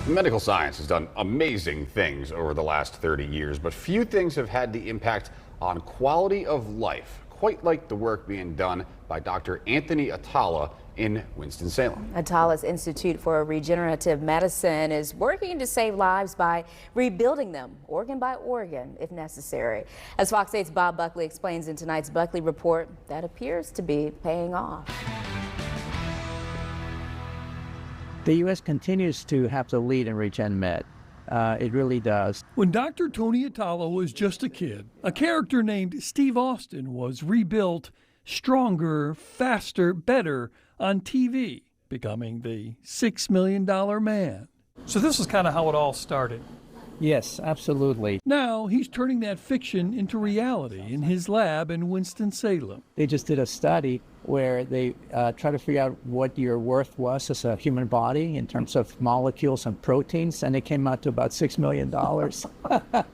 Medical science has done amazing things over the last 30 years, but few things have had the impact on quality of life, quite like the work being done by Dr. Anthony Atala in Winston-Salem. Atala's Institute for Regenerative Medicine is working to save lives by rebuilding them organ by organ if necessary. As Fox 8's Bob Buckley explains in tonight's Buckley Report, that appears to be paying off. The U.S. continues to have the lead in Regen Med. It really does. When Dr. Tony Atala was just a kid, a character named Steve Austin was rebuilt stronger, faster, better on TV, becoming the $6 million man. So this is kind of how it all started. Yes, absolutely. Now he's turning that fiction into reality in his lab in Winston-Salem. They just did a study where they try to figure out what your worth was as a human body in terms of molecules and proteins, and it came out to about $6 million.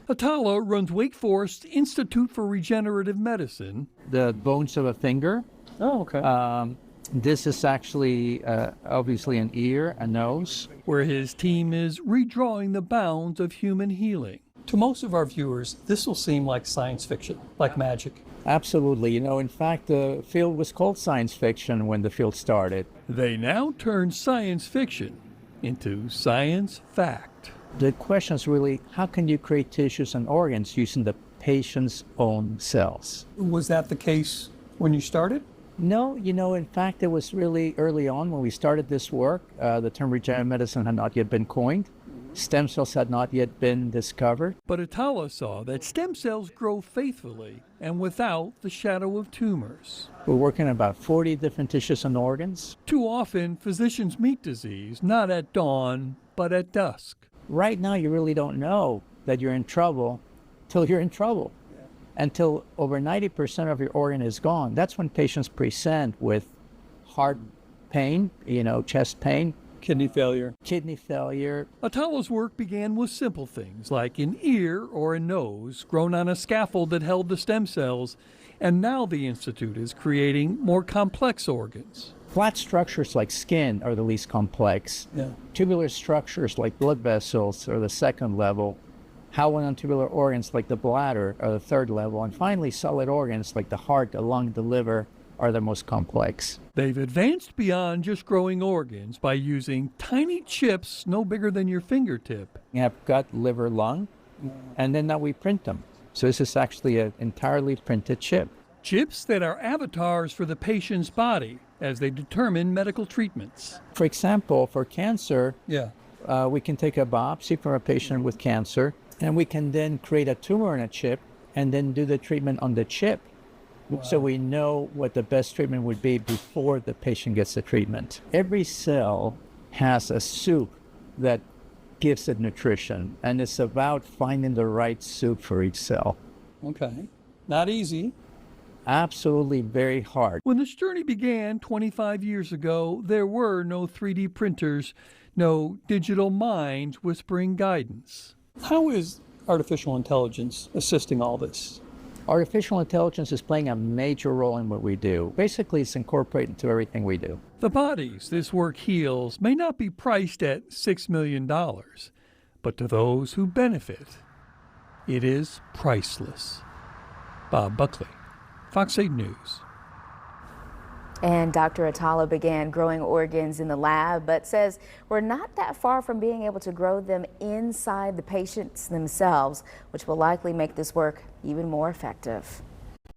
Atala runs Wake Forest Institute for Regenerative Medicine. The bones of a finger. Oh, okay. This is actually obviously an ear, a nose. Where his team is redrawing the bounds of human healing. To most of our viewers, this will seem like science fiction, like magic. Absolutely. You know, in fact, the field was called science fiction when the field started. They now turn science fiction into science fact. The question is really, how can you create tissues and organs using the patient's own cells? Was that the case when you started? No, you know, in fact, it was really early on when we started this work. The term regenerative medicine had not yet been coined. Stem cells had not yet been discovered. But Atala saw that stem cells grow faithfully and without the shadow of tumors. We're working on about 40 different tissues and organs. Too often, physicians meet disease not at dawn, but at dusk. Right now, you really don't know that you're in trouble till you're in trouble. Until over 90% of your organ is gone. That's when patients present with heart pain, you know, chest pain. Kidney failure. Kidney failure. Atala's work began with simple things like an ear or a nose grown on a scaffold that held the stem cells, and now the Institute is creating more complex organs. Flat structures like skin are the least complex. Yeah. Tubular structures like blood vessels are the second level. Hollow non-tubular organs like the bladder are the third level, and finally solid organs like the heart, the lung, the liver are the most complex. They've advanced beyond just growing organs by using tiny chips no bigger than your fingertip. We have gut, liver, lung, and then now we print them. So this is actually an entirely printed chip. Chips that are avatars for the patient's body as they determine medical treatments. For example, for cancer, Yeah. we can take a biopsy from a patient with cancer, and we can then create a tumor in a chip and then do the treatment on the chip. Wow. So we know what the best treatment would be before the patient gets the treatment. Every cell has a soup that gives it nutrition, and it's about finding the right soup for each cell. Okay. Not easy. Absolutely very hard. When this journey began 25 years ago, there were no 3D printers, no digital minds whispering guidance. How is artificial intelligence assisting all this? Artificial intelligence is playing a major role in what we do. Basically, it's incorporated into everything we do. The bodies this work heals may not be priced at $6 million, but to those who benefit, it is priceless. Bob Buckley, Fox 8 News. And Dr. Atala began growing organs in the lab, but says we're not that far from being able to grow them inside the patients themselves, which will likely make this work even more effective.